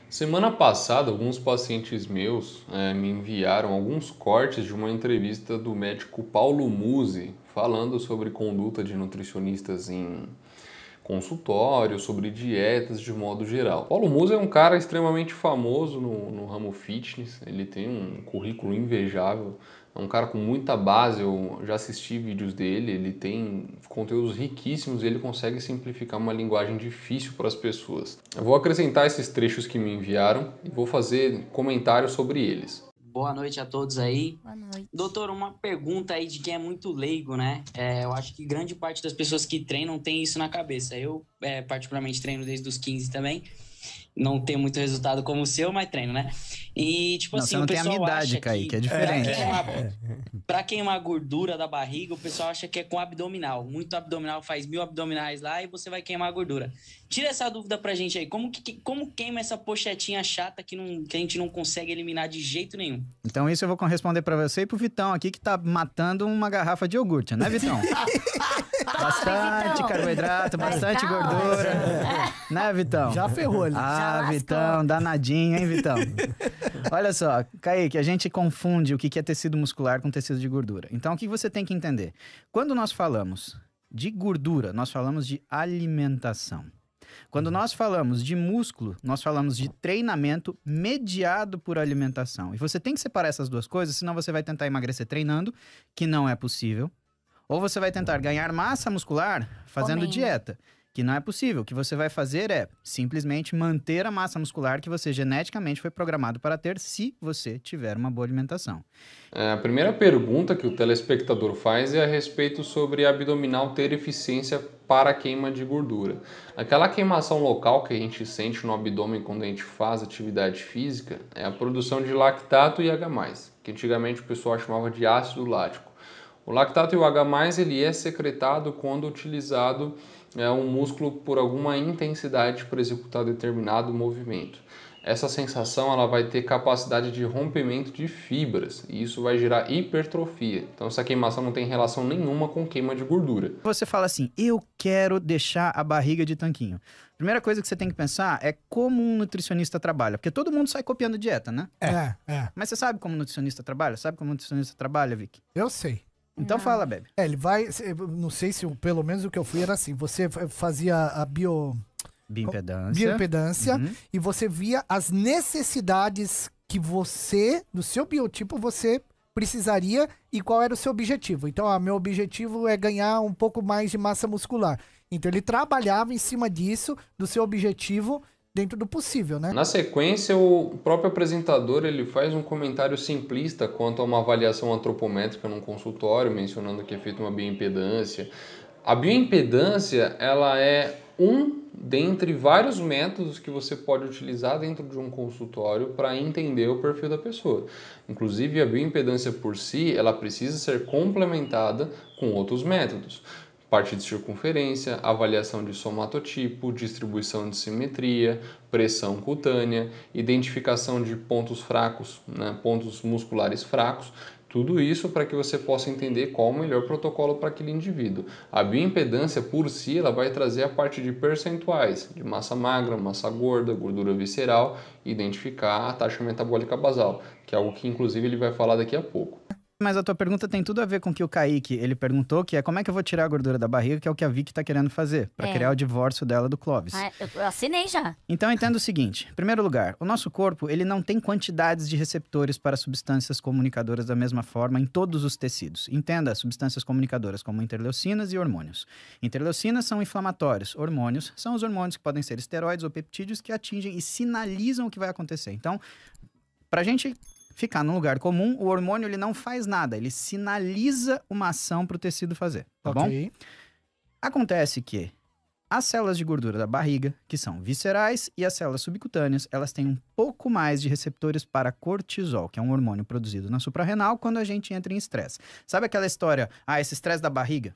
Semana passada, alguns pacientes meus me enviaram alguns cortes de uma entrevista do médico Paulo Musi falando sobre conduta de nutricionistas em consultório, sobre dietas de modo geral. Paulo Musi é um cara extremamente famoso no ramo fitness, ele tem um currículo invejável, é um cara com muita base, eu já assisti vídeos dele, ele tem conteúdos riquíssimos e ele consegue simplificar uma linguagem difícil para as pessoas. Eu vou acrescentar esses trechos que me enviaram e vou fazer comentários sobre eles. Boa noite a todos aí. Boa noite. Doutor, uma pergunta aí de quem é muito leigo, né? Eu acho que grande parte das pessoas que treinam tem isso na cabeça. Eu, particularmente, treino desde os 15 também. Não tenho muito resultado como o seu, mas treino, né? E, tipo Não, assim, você não o tem a pessoal minha idade, acha Kaique, é diferente. pra queimar a gordura da barriga, o pessoal acha que é com abdominal. Muito abdominal, faz 1000 abdominais lá e você vai queimar a gordura. Tira essa dúvida pra gente aí. Como queima essa pochetinha chata que a gente não consegue eliminar de jeito nenhum? Então isso eu vou responder pra você e pro Vitão aqui, que tá matando uma garrafa de iogurte, né, Vitão? Bastante Vitão. Carboidrato, Vai bastante ficar gordura. Né, Vitão? Já ferrou ali. Ah, lascou. Vitão, danadinho, hein, Vitão? Olha só, Kaique, a gente confunde o que é tecido muscular com tecido de gordura. Então, o que você tem que entender? Quando nós falamos de gordura, nós falamos de alimentação. Quando nós falamos de músculo, nós falamos de treinamento mediado por alimentação. E você tem que separar essas duas coisas, senão você vai tentar emagrecer treinando, que não é possível. Ou você vai tentar ganhar massa muscular fazendo Comendo. dieta, que não é possível. O que você vai fazer é simplesmente manter a massa muscular que você geneticamente foi programado para ter se você tiver uma boa alimentação. A primeira pergunta que o telespectador faz é a respeito sobre abdominal ter eficiência para a queima de gordura. Aquela queimação local que a gente sente no abdômen quando a gente faz atividade física é a produção de lactato e H+, que antigamente o pessoal chamava de ácido lático. O lactato e o H+, ele é secretado quando utilizado um músculo por alguma intensidade para executar determinado movimento. Essa sensação ela vai ter capacidade de rompimento de fibras e isso vai gerar hipertrofia. Então essa queimação não tem relação nenhuma com queima de gordura. Você fala assim, eu quero deixar a barriga de tanquinho. Primeira coisa que você tem que pensar é como um nutricionista trabalha. Porque todo mundo sai copiando dieta, né? É. Mas você sabe como um nutricionista trabalha? Sabe como um nutricionista trabalha, Vicky? Eu sei. Então Não. fala, Bebe. Ele vai. Não sei se pelo menos o que eu fui era assim. Você fazia a bioimpedância Uhum. e você via as necessidades que você, do seu biotipo, você precisaria e qual era o seu objetivo. Então, meu objetivo é ganhar um pouco mais de massa muscular. Então, ele trabalhava em cima disso, do seu objetivo, dentro do possível, né? Na sequência, o próprio apresentador ele faz um comentário simplista quanto a uma avaliação antropométrica num consultório, mencionando que é feita uma bioimpedância. A bioimpedância ela é dentre vários métodos que você pode utilizar dentro de um consultório para entender o perfil da pessoa. Inclusive, a bioimpedância por si, ela precisa ser complementada com outros métodos. Parte de circunferência, avaliação de somatotipo, distribuição de simetria, pressão cutânea, identificação de pontos fracos, né, pontos musculares fracos, tudo isso para que você possa entender qual o melhor protocolo para aquele indivíduo. A bioimpedância por si, ela vai trazer a parte de percentuais, de massa magra, massa gorda, gordura visceral, e identificar a taxa metabólica basal, que é algo que inclusive ele vai falar daqui a pouco. Mas a tua pergunta tem tudo a ver com o que o Kaique, ele perguntou, que é como é que eu vou tirar a gordura da barriga, que é o que a Vicky tá querendo fazer, pra criar o divórcio dela do Clóvis. Ah, eu assinei já. Então entenda o seguinte, em primeiro lugar, o nosso corpo, ele não tem quantidades de receptores para substâncias comunicadoras da mesma forma em todos os tecidos. Entenda substâncias comunicadoras como interleucinas e hormônios. Interleucinas são inflamatórios, hormônios são os hormônios que podem ser esteroides ou peptídeos que atingem e sinalizam o que vai acontecer. Então, pra gente ficar num lugar comum, o hormônio ele não faz nada, ele sinaliza uma ação para o tecido fazer, tá bom? Acontece que as células de gordura da barriga, que são viscerais, e as células subcutâneas, elas têm um pouco mais de receptores para cortisol, que é um hormônio produzido na suprarrenal quando a gente entra em estresse. Sabe aquela história, esse estresse da barriga?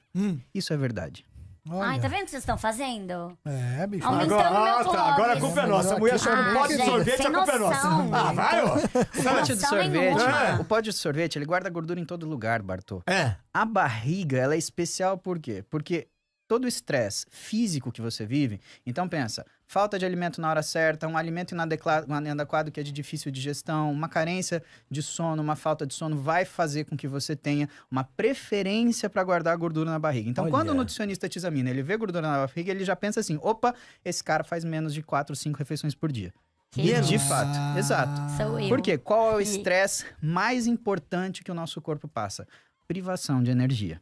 Isso é verdade. Olha. Ai, tá vendo o que vocês estão fazendo? É, bicho. Aumentando meu Clóvis. Agora a culpa é nossa. A mulher chama um pote de gente, sorvete, sem a culpa é nossa. noção. Vai, ó. O pote de Noção sorvete, nenhuma. o pote de sorvete, ele guarda gordura em todo lugar, Bartô. É. A barriga, ela é especial por quê? Porque todo o estresse físico que você vive, então pensa, falta de alimento na hora certa, um alimento inadequado que é de difícil digestão, uma carência de sono, uma falta de sono vai fazer com que você tenha uma preferência para guardar gordura na barriga. Então, Olha. quando o nutricionista te examina, ele vê gordura na barriga, ele já pensa assim, opa, esse cara faz menos de 4 ou 5 refeições por dia. Que E isso? de fato, exato. Sou eu. Por quê? Qual é o E- estresse mais importante que o nosso corpo passa? Privação de energia.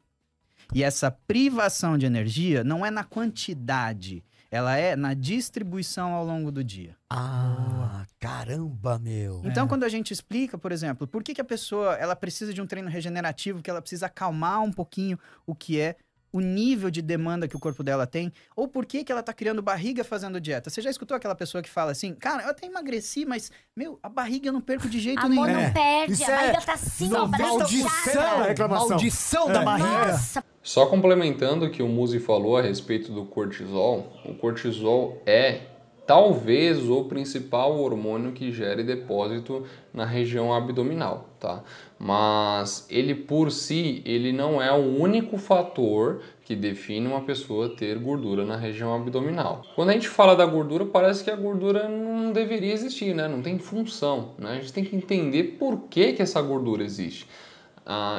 E essa privação de energia não é na quantidade, ela é na distribuição ao longo do dia. Ah, caramba, meu. Então, quando a gente explica, por exemplo, por que a pessoa ela precisa de um treino regenerativo, que ela precisa acalmar um pouquinho o que é o nível de demanda que o corpo dela tem, ou por que ela tá criando barriga fazendo dieta. Você já escutou aquela pessoa que fala assim, cara, eu até emagreci, mas, meu, a barriga eu não perco de jeito Amor, nenhum. não perde. Isso A é barriga tá assim, ó, maldição, braçada. reclamação. Maldição da barriga. Nossa, Só complementando o que o Muzi falou a respeito do cortisol, o cortisol é talvez o principal hormônio que gere depósito na região abdominal, tá? Mas ele por si, ele não é o único fator que define uma pessoa ter gordura na região abdominal. Quando a gente fala da gordura, parece que a gordura não deveria existir, né? Não tem função, né? A gente tem que entender por que essa gordura existe.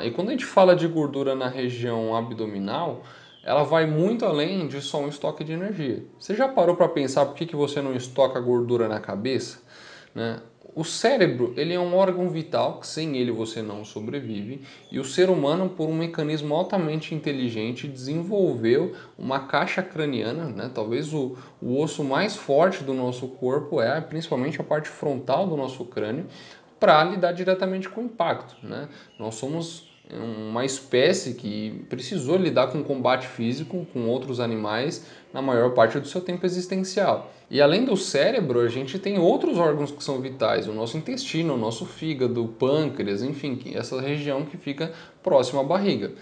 E quando a gente fala de gordura na região abdominal, ela vai muito além de só um estoque de energia. Você já parou para pensar por que você não estoca gordura na cabeça? Né? O cérebro, ele é um órgão vital, que sem ele você não sobrevive, e o ser humano, por um mecanismo altamente inteligente, desenvolveu uma caixa craniana, né? Talvez o osso mais forte do nosso corpo é principalmente a parte frontal do nosso crânio, para lidar diretamente com o impacto, né? Nós somos uma espécie que precisou lidar com combate físico com outros animais na maior parte do seu tempo existencial. E além do cérebro, a gente tem outros órgãos que são vitais, o nosso intestino, o nosso fígado, o pâncreas, enfim, essa região que fica próxima à barriga.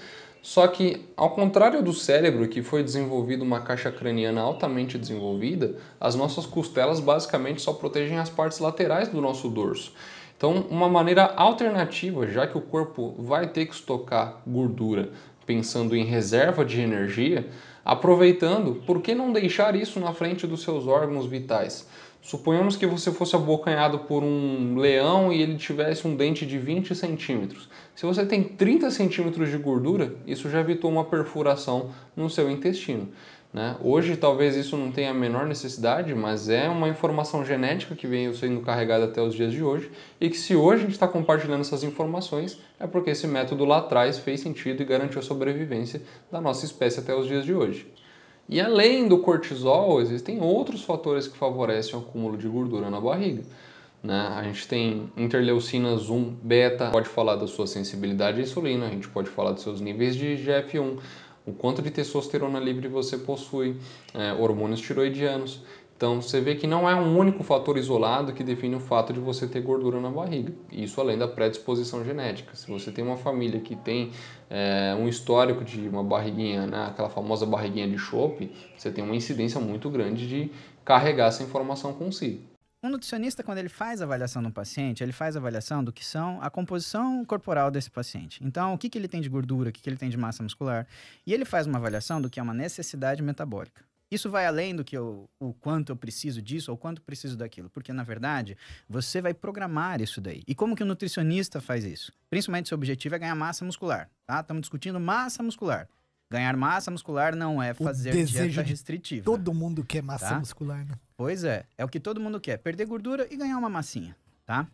Só que, ao contrário do cérebro, que foi desenvolvido uma caixa craniana altamente desenvolvida, as nossas costelas basicamente só protegem as partes laterais do nosso dorso. Então, uma maneira alternativa, já que o corpo vai ter que estocar gordura pensando em reserva de energia, aproveitando, por que não deixar isso na frente dos seus órgãos vitais? Suponhamos que você fosse abocanhado por um leão e ele tivesse um dente de 20 centímetros. Se você tem 30 centímetros de gordura, isso já evitou uma perfuração no seu intestino. Né? Hoje talvez isso não tenha a menor necessidade, mas é uma informação genética que vem sendo carregada até os dias de hoje e que se hoje a gente está compartilhando essas informações é porque esse método lá atrás fez sentido e garantiu a sobrevivência da nossa espécie até os dias de hoje. E além do cortisol, existem outros fatores que favorecem o acúmulo de gordura na barriga. Né? A gente tem interleucinas 1, beta, pode falar da sua sensibilidade à insulina, a gente pode falar dos seus níveis de GF1, o quanto de testosterona livre você possui, hormônios tiroidianos. Então você vê que não é um único fator isolado que define o fato de você ter gordura na barriga. Isso além da predisposição genética. Se você tem uma família que tem um histórico de uma barriguinha, né, aquela famosa barriguinha de chope, você tem uma incidência muito grande de carregar essa informação consigo. Um nutricionista, quando ele faz a avaliação no paciente, ele faz a avaliação do que são a composição corporal desse paciente. Então, o que ele tem de gordura, o que ele tem de massa muscular. E ele faz uma avaliação do que é uma necessidade metabólica. Isso vai além do que o quanto eu preciso disso ou quanto eu preciso daquilo. Porque, na verdade, você vai programar isso daí. E como que o nutricionista faz isso? Principalmente, seu objetivo é ganhar massa muscular. Tá? Estamos discutindo massa muscular. Ganhar massa muscular não é fazer dieta restritiva. Todo mundo quer massa Tá? muscular, né? Pois é o que todo mundo quer, perder gordura e ganhar uma massinha, tá?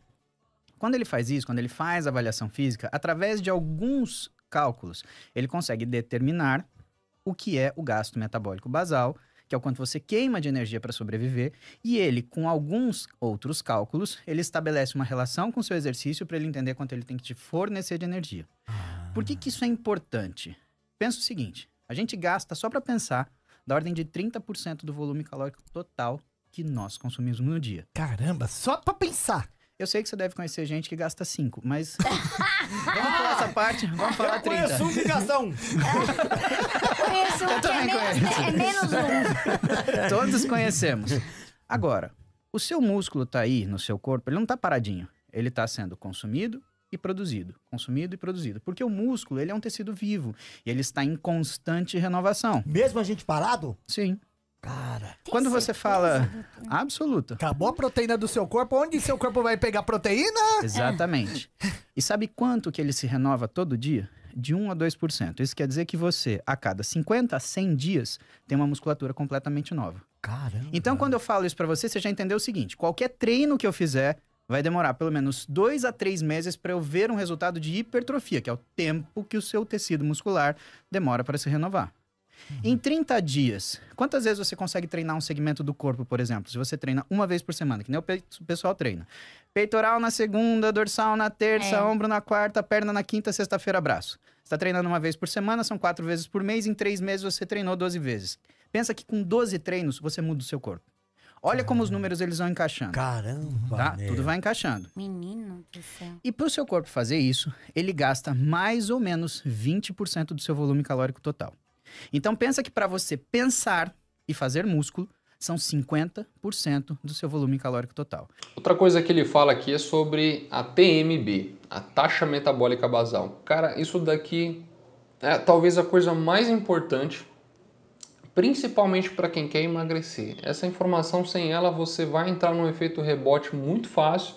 Quando ele faz isso, quando ele faz a avaliação física, através de alguns cálculos, ele consegue determinar o que é o gasto metabólico basal, que é o quanto você queima de energia para sobreviver, e ele, com alguns outros cálculos, ele estabelece uma relação com o seu exercício para ele entender quanto ele tem que te fornecer de energia. Por que isso é importante? Pensa o seguinte, a gente gasta, só para pensar, da ordem de 30% do volume calórico total que nós consumimos no dia. Caramba, só pra pensar. Eu sei que você deve conhecer gente que gasta 5, mas vamos pular essa parte, vamos falar 30. Conheço um que gasta um. conheço um que é menos um. Todos conhecemos. Agora, o seu músculo tá aí no seu corpo, ele não tá paradinho. Ele tá sendo consumido e produzido, consumido e produzido. Porque o músculo, ele é um tecido vivo e ele está em constante renovação. Mesmo a gente parado? Sim. Cara. Quando você fala absoluta. Acabou a proteína do seu corpo, onde seu corpo vai pegar proteína? Exatamente. E sabe quanto que ele se renova todo dia? De 1 a 2%. Isso quer dizer que você, a cada 50 a 100 dias, tem uma musculatura completamente nova. Caramba. Então, quando eu falo isso pra você, você já entendeu o seguinte: qualquer treino que eu fizer vai demorar pelo menos 2 a 3 meses para eu ver um resultado de hipertrofia, que é o tempo que o seu tecido muscular demora para se renovar. Em 30 dias, quantas vezes você consegue treinar um segmento do corpo, por exemplo? Se você treina uma vez por semana, que nem o pessoal treina. Peitoral na segunda, dorsal na terça, ombro na quarta, perna na quinta, sexta-feira, braço. Você está treinando uma vez por semana, são 4 vezes por mês, em 3 meses você treinou 12 vezes. Pensa que com 12 treinos você muda o seu corpo. Olha como os números eles vão encaixando. Caramba, Tá? meu. Tudo vai encaixando. Menino do céu. E para o seu corpo fazer isso, ele gasta mais ou menos 20% do seu volume calórico total. Então pensa que para você pensar e fazer músculo, são 50% do seu volume calórico total. Outra coisa que ele fala aqui é sobre a TMB, a taxa metabólica basal. Cara, isso daqui é talvez a coisa mais importante, principalmente para quem quer emagrecer. Essa informação, sem ela, você vai entrar num efeito rebote muito fácil,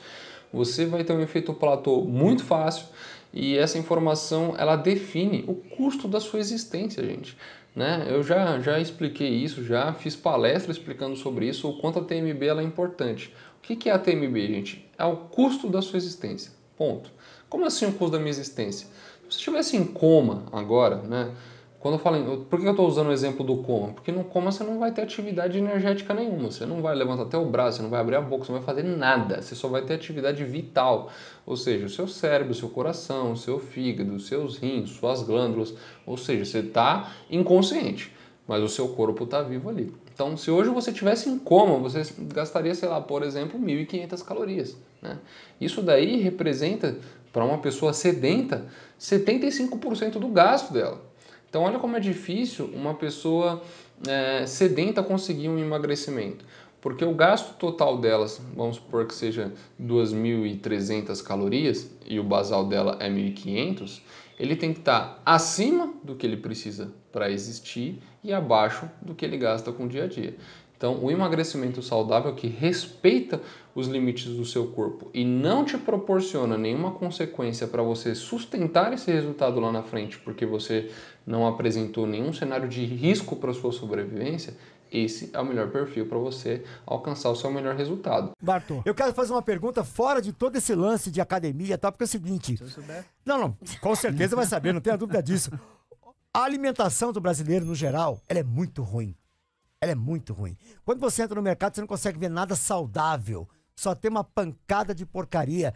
você vai ter um efeito platô muito fácil, e essa informação, ela define o custo da sua existência, gente. Né? Eu já expliquei isso, já fiz palestra explicando sobre isso, o quanto a TMB ela é importante. O que é a TMB, gente? É o custo da sua existência, ponto. Como assim o custo da minha existência? Se você estivesse em coma agora, né? Quando eu falo, por que eu estou usando o exemplo do coma? Porque no coma você não vai ter atividade energética nenhuma, você não vai levantar até o braço, você não vai abrir a boca, você não vai fazer nada, você só vai ter atividade vital, ou seja, o seu cérebro, o seu coração, o seu fígado, os seus rins, suas glândulas, ou seja, você está inconsciente, mas o seu corpo está vivo ali. Então, se hoje você estivesse em coma, você gastaria, sei lá, por exemplo, 1.500 calorias. Né? Isso daí representa, para uma pessoa sedenta, 75% do gasto dela. Então, olha como é difícil uma pessoa sedenta conseguir um emagrecimento. Porque o gasto total delas, vamos supor que seja 2.300 calorias e o basal dela é 1.500, ele tem que estar acima do que ele precisa para existir e abaixo do que ele gasta com o dia a dia. Então, o emagrecimento saudável que respeita os limites do seu corpo e não te proporciona nenhuma consequência para você sustentar esse resultado lá na frente, porque você não apresentou nenhum cenário de risco para a sua sobrevivência, esse é o melhor perfil para você alcançar o seu melhor resultado. Bartô. Eu quero fazer uma pergunta fora de todo esse lance de academia e tal, porque é o seguinte... Se eu souber. Não, com certeza vai saber, não tenha dúvida disso. A alimentação do brasileiro, no geral, ela é muito ruim. Ela é muito ruim. Quando você entra no mercado, você não consegue ver nada saudável. Só tem uma pancada de porcaria.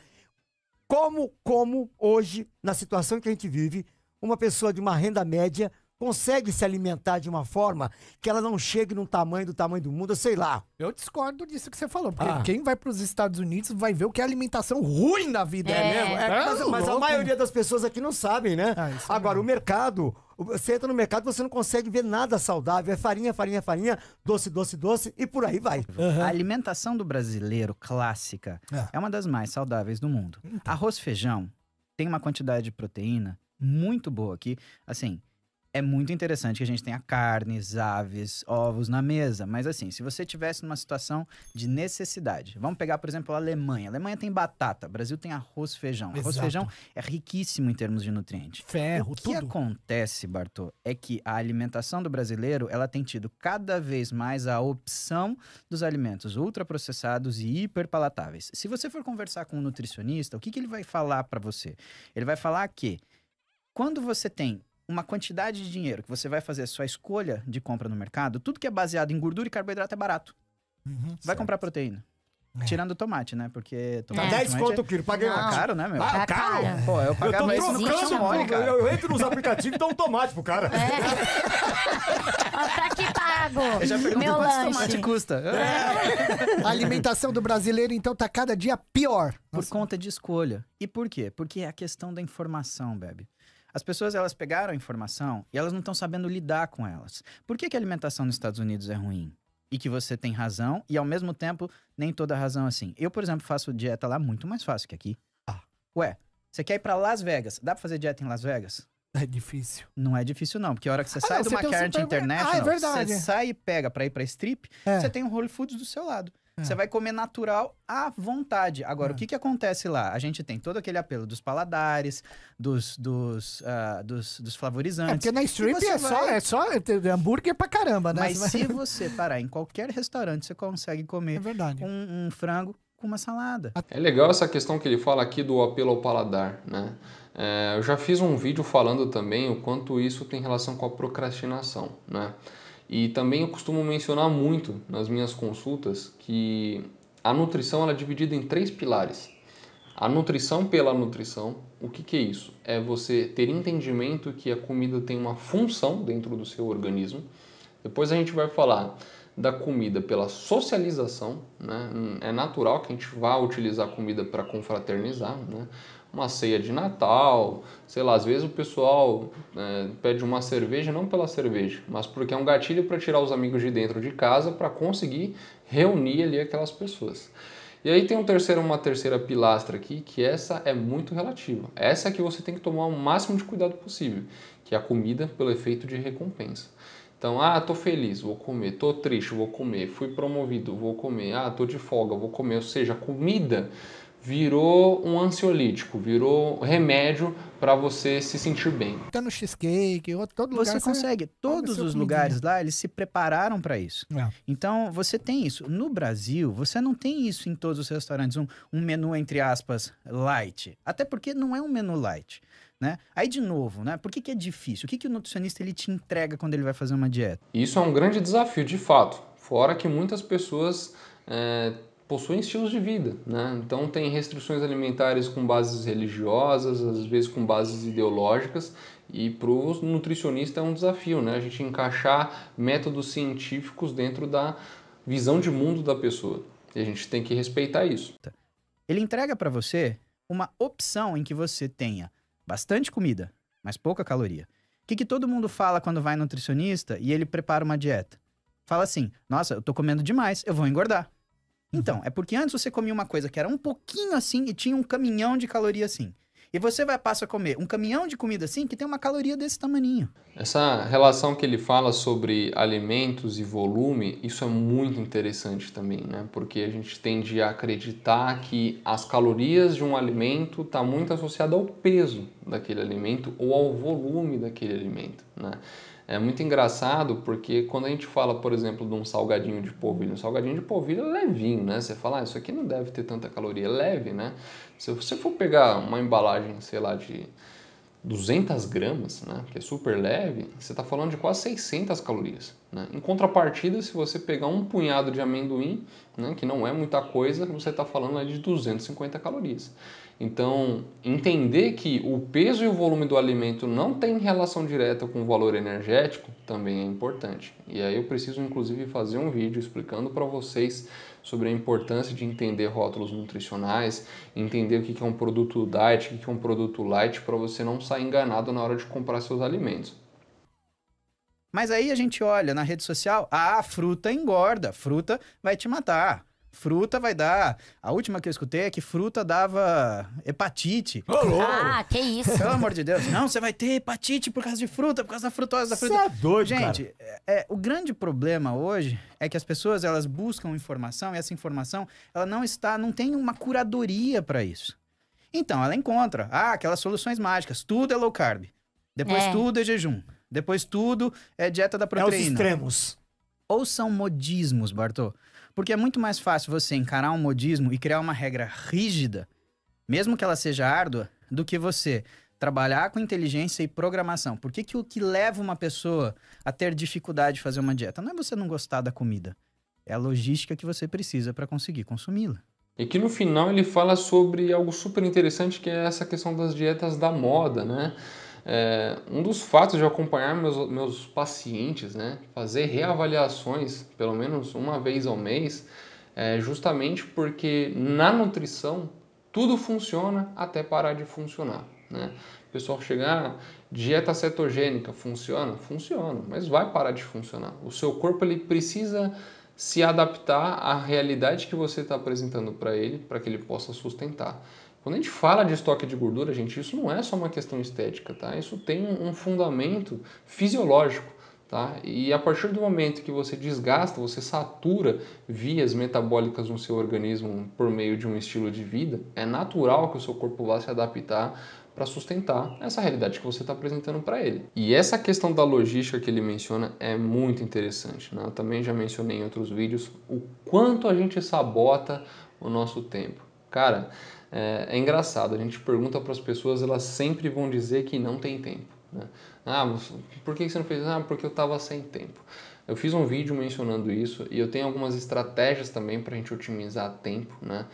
Como hoje, na situação que a gente vive, uma pessoa de uma renda média consegue se alimentar de uma forma que ela não chegue do tamanho do mundo, sei lá. Eu discordo disso que você falou, porque Ah. quem vai para os Estados Unidos vai ver o que é alimentação ruim na vida. Mesmo? Mas a louco. maioria das pessoas aqui não sabem, né? Ah, isso Agora, mesmo. o mercado, você entra no mercado, você não consegue ver nada saudável. É farinha, farinha, farinha, doce, doce, doce e por aí vai. A alimentação do brasileiro clássica é uma das mais saudáveis do mundo. Arroz e feijão tem uma quantidade de proteína muito boa aqui. Assim, é muito interessante que a gente tenha carnes, aves, ovos na mesa. Mas assim, se você tivesse numa situação de necessidade, vamos pegar, por exemplo, a Alemanha. A Alemanha tem batata, o Brasil tem arroz e feijão. Arroz e Exato. feijão é riquíssimo em termos de nutrientes. Ferro, O que tudo. acontece, Bartô, é que a alimentação do brasileiro, ela tem tido cada vez mais a opção dos alimentos ultraprocessados e hiperpalatáveis. Se você for conversar com um nutricionista, o que ele vai falar para você? Ele vai falar que quando você tem uma quantidade de dinheiro que você vai fazer a sua escolha de compra no mercado, tudo que é baseado em gordura e carboidrato é barato. Vai comprar proteína. Tirando o tomate, né? Porque Tá É. 10 conto o quilo, paguei Não. Tá ontem. caro, né, meu? Ah, Tá caro. caro. Pô, eu Eu tô pagava isso no trocando, Cristo Mole, cara. eu entro nos aplicativos e dou um tomate pro cara. Ó, pra que pago? Eu já pergunto Meu quanto lanche. tomate custa. A alimentação do brasileiro, então, tá cada dia pior. Por conta de escolha. E por quê? Porque é a questão da informação, Bebe. As pessoas, elas pegaram a informação e elas não estão sabendo lidar com elas. Por que a alimentação nos Estados Unidos é ruim? E que você tem razão e, ao mesmo tempo, nem toda razão assim. Eu, por exemplo, faço dieta lá muito mais fácil que aqui. Ué, Você quer ir pra Las Vegas. Dá pra fazer dieta em Las Vegas? É difícil. Não é difícil, não. Porque a hora que você Ah, sai não, do você tem um McCarthy super- International, Ah, é verdade. você sai e pega pra ir pra strip, É. você tem um Whole Foods do seu lado. É. Você vai comer natural à vontade. Agora, É. o que acontece lá? A gente tem todo aquele apelo dos paladares, dos flavorizantes. Porque na strip você é só hambúrguer pra caramba, né? Mas Você se vai- você parar em qualquer restaurante, você consegue É comer verdade. um frango com uma salada. É legal essa questão que ele fala aqui do apelo ao paladar, né? Eu já fiz um vídeo falando também o quanto isso tem relação com a procrastinação, né? E também eu costumo mencionar muito nas minhas consultas que a nutrição ela é dividida em 3 pilares. A nutrição pela nutrição, o que é isso? É você ter entendimento que a comida tem uma função dentro do seu organismo. Depois a gente vai falar da comida pela socialização, né? É natural que a gente vá utilizar a comida para confraternizar, né? Uma ceia de Natal, sei lá, às vezes o pessoal pede uma cerveja não pela cerveja, mas porque é um gatilho para tirar os amigos de dentro de casa para conseguir reunir ali aquelas pessoas. E aí tem uma terceira pilastra aqui, que essa é muito relativa. Essa é que você tem que tomar o máximo de cuidado possível, que é a comida pelo efeito de recompensa. Então, tô feliz, vou comer. Tô triste, vou comer. Fui promovido, vou comer. Tô de folga, vou comer. Ou seja, a comida virou um ansiolítico, virou remédio para você se sentir bem. Tá no cheesecake, todo lugar. Você consegue. Todos seu os comidinha. lugares lá, eles se prepararam para isso. É. Então, você tem isso. No Brasil, você não tem isso em todos os restaurantes, um menu, entre aspas, light. Até porque não é um menu light, né? Aí, de novo, né? Por que é difícil? O que o nutricionista ele te entrega quando ele vai fazer uma dieta? Isso é um grande desafio, de fato. Fora que muitas pessoas possuem estilos de vida, né? Então tem restrições alimentares com bases religiosas, às vezes com bases ideológicas, e para o nutricionista é um desafio, né? A gente encaixar métodos científicos dentro da visão de mundo da pessoa. E a gente tem que respeitar isso. Ele entrega para você uma opção em que você tenha bastante comida, mas pouca caloria. O que todo mundo fala quando vai no nutricionista e ele prepara uma dieta? Fala assim, nossa, eu tô comendo demais, eu vou engordar. Então, é porque antes você comia uma coisa que era um pouquinho assim e tinha um caminhão de caloria assim. E você passa a comer um caminhão de comida assim que tem uma caloria desse tamaninho. Essa relação que ele fala sobre alimentos e volume, isso é muito interessante também, né? Porque a gente tende a acreditar que as calorias de um alimento estão muito associadas ao peso daquele alimento ou ao volume daquele alimento, né? É muito engraçado porque quando a gente fala, por exemplo, de um salgadinho de polvilho é levinho, né? Você fala, isso aqui não deve ter tanta caloria, é leve, né? Se você for pegar uma embalagem, sei lá, de 200 gramas, né, que é super leve, você está falando de quase 600 calorias. Né? Em contrapartida, se você pegar um punhado de amendoim, né, que não é muita coisa, você está falando ali de 250 calorias. Então, entender que o peso e o volume do alimento não tem relação direta com o valor energético também é importante. E aí eu preciso, inclusive, fazer um vídeo explicando para vocês sobre a importância de entender rótulos nutricionais, entender o que é um produto diet, o que é um produto light, para você não sair enganado na hora de comprar seus alimentos. Mas aí a gente olha na rede social, fruta engorda, fruta vai te matar. Fruta vai dar. A última que eu escutei é que fruta dava hepatite. Ah, que isso. Pelo amor de Deus. Não, você vai ter hepatite por causa de fruta, por causa da frutose da fruta. Você é doido, Gente, o grande problema hoje é que as pessoas elas buscam informação e essa informação ela não tem uma curadoria para isso. Então, ela encontra aquelas soluções mágicas. Tudo é low carb. Depois tudo é jejum. Depois tudo é dieta da proteína. É os extremos. Ou são modismos, Bartô? Porque é muito mais fácil você encarar um modismo e criar uma regra rígida, mesmo que ela seja árdua, do que você trabalhar com inteligência e programação. Por que o que leva uma pessoa a ter dificuldade de fazer uma dieta? Não é você não gostar da comida, é a logística que você precisa para conseguir consumi-la. E que no final ele fala sobre algo super interessante, que é essa questão das dietas da moda, né? Um dos fatos de acompanhar meus pacientes, né, fazer reavaliações pelo menos uma vez ao mês, é justamente porque na nutrição tudo funciona até parar de funcionar. Né? O pessoal chega, dieta cetogênica funciona? Funciona, mas vai parar de funcionar. O seu corpo ele precisa se adaptar à realidade que você está apresentando para ele que ele possa sustentar. Quando a gente fala de estoque de gordura, gente, isso não é só uma questão estética, tá? Isso tem um fundamento fisiológico, tá? E a partir do momento que você desgasta, você satura vias metabólicas no seu organismo por meio de um estilo de vida, é natural que o seu corpo vá se adaptar para sustentar essa realidade que você está apresentando para ele. E essa questão da logística que ele menciona é muito interessante, né? Eu também já mencionei em outros vídeos o quanto a gente sabota o nosso tempo. Cara, é engraçado, a gente pergunta para as pessoas, elas sempre vão dizer que não tem tempo, né? Ah, por que você não fez? Ah, porque eu estava sem tempo. Eu fiz um vídeo mencionando isso e eu tenho algumas estratégias também para a gente otimizar tempo, né?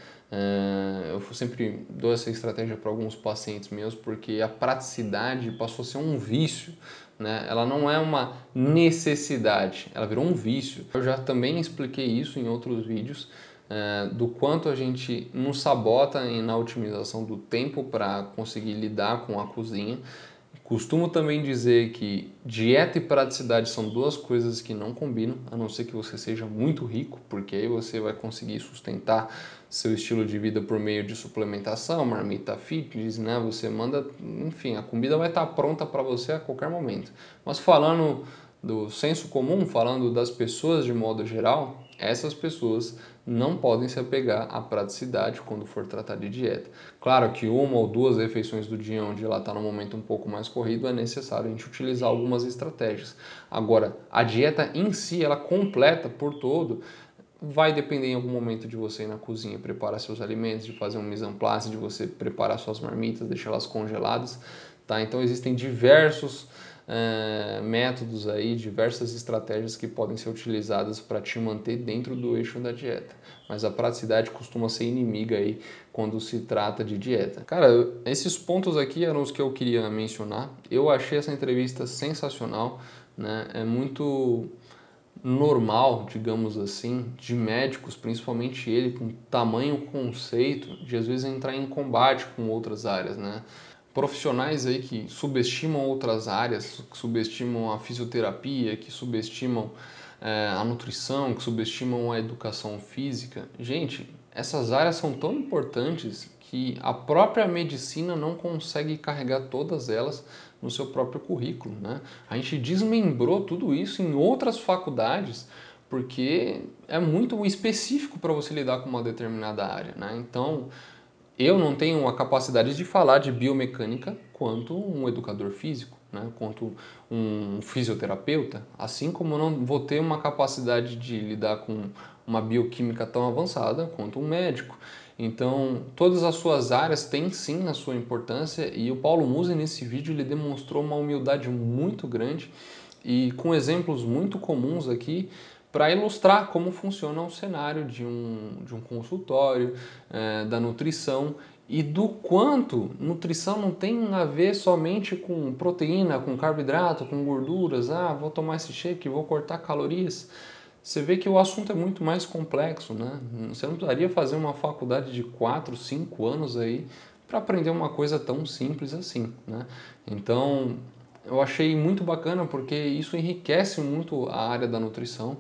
Eu sempre dou essa estratégia para alguns pacientes meus porque a praticidade passou a ser um vício, né? Ela não é uma necessidade, ela virou um vício. Eu já também expliquei isso em outros vídeos, do quanto a gente nos sabota na otimização do tempo para conseguir lidar com a cozinha. Costumo também dizer que dieta e praticidade são duas coisas que não combinam, a não ser que você seja muito rico, porque aí você vai conseguir sustentar seu estilo de vida por meio de suplementação, marmita fitness, né? Você manda, enfim, a comida vai estar pronta para você a qualquer momento. Mas falando do senso comum, falando das pessoas de modo geral, essas pessoas não podem se apegar à praticidade quando for tratar de dieta. Claro que uma ou duas refeições do dia onde ela está num momento um pouco mais corrido é necessário a gente utilizar algumas estratégias. Agora, a dieta em si, ela completa por todo, vai depender em algum momento de você ir na cozinha preparar seus alimentos, de fazer um mise en place, de você preparar suas marmitas, deixá-las congeladas, tá? Então existem diversos métodos aí, diversas estratégias que podem ser utilizadas para te manter dentro do eixo da dieta. Mas a praticidade costuma ser inimiga aí quando se trata de dieta. Cara, esses pontos aqui eram os que eu queria mencionar. Eu achei essa entrevista sensacional, né? É muito normal, digamos assim, de médicos, principalmente ele, com tamanho conceito de às vezes entrar em combate com outras áreas, né? Profissionais aí que subestimam outras áreas, que subestimam a fisioterapia, que subestimam a nutrição, que subestimam a educação física. Gente, essas áreas são tão importantes que a própria medicina não consegue carregar todas elas no seu próprio currículo, né? A gente desmembrou tudo isso em outras faculdades porque é muito específico para você lidar com uma determinada área, né? Então, eu não tenho a capacidade de falar de biomecânica quanto um educador físico, né? Quanto um fisioterapeuta, assim como eu não vou ter uma capacidade de lidar com uma bioquímica tão avançada quanto um médico. Então, todas as suas áreas têm sim a sua importância e o Paulo Musi nesse vídeo ele demonstrou uma humildade muito grande e com exemplos muito comuns aqui para ilustrar como funciona o cenário de um consultório, da nutrição e do quanto nutrição não tem a ver somente com proteína, com carboidrato, com gorduras. Ah, vou tomar esse shake, vou cortar calorias. Você vê que o assunto é muito mais complexo, né? Você não precisaria fazer uma faculdade de 4, 5 anos aí para aprender uma coisa tão simples assim, né? Então, eu achei muito bacana porque isso enriquece muito a área da nutrição.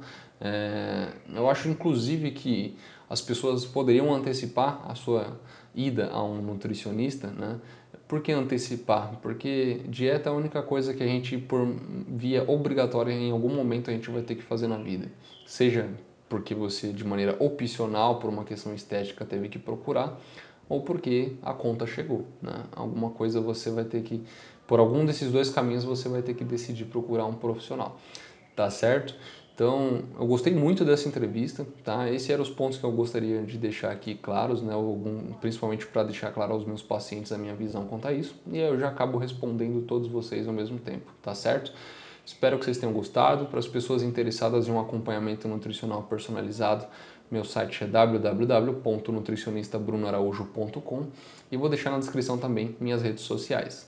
Eu acho inclusive que as pessoas poderiam antecipar a sua ida a um nutricionista, né? Por que antecipar? Porque dieta é a única coisa que a gente, por via obrigatória, em algum momento a gente vai ter que fazer na vida. Seja porque você, de maneira opcional, por uma questão estética, teve que procurar, ou porque a conta chegou, né? Alguma coisa você vai ter que, por algum desses dois caminhos, você vai ter que decidir procurar um profissional, tá certo? Então, eu gostei muito dessa entrevista, tá? Esses eram os pontos que eu gostaria de deixar aqui claros, né? Principalmente para deixar claro aos meus pacientes a minha visão quanto a isso. E eu já acabo respondendo todos vocês ao mesmo tempo, tá certo? Espero que vocês tenham gostado. Para as pessoas interessadas em um acompanhamento nutricional personalizado, meu site é www.nutricionistabrunoaraújo.com e vou deixar na descrição também minhas redes sociais.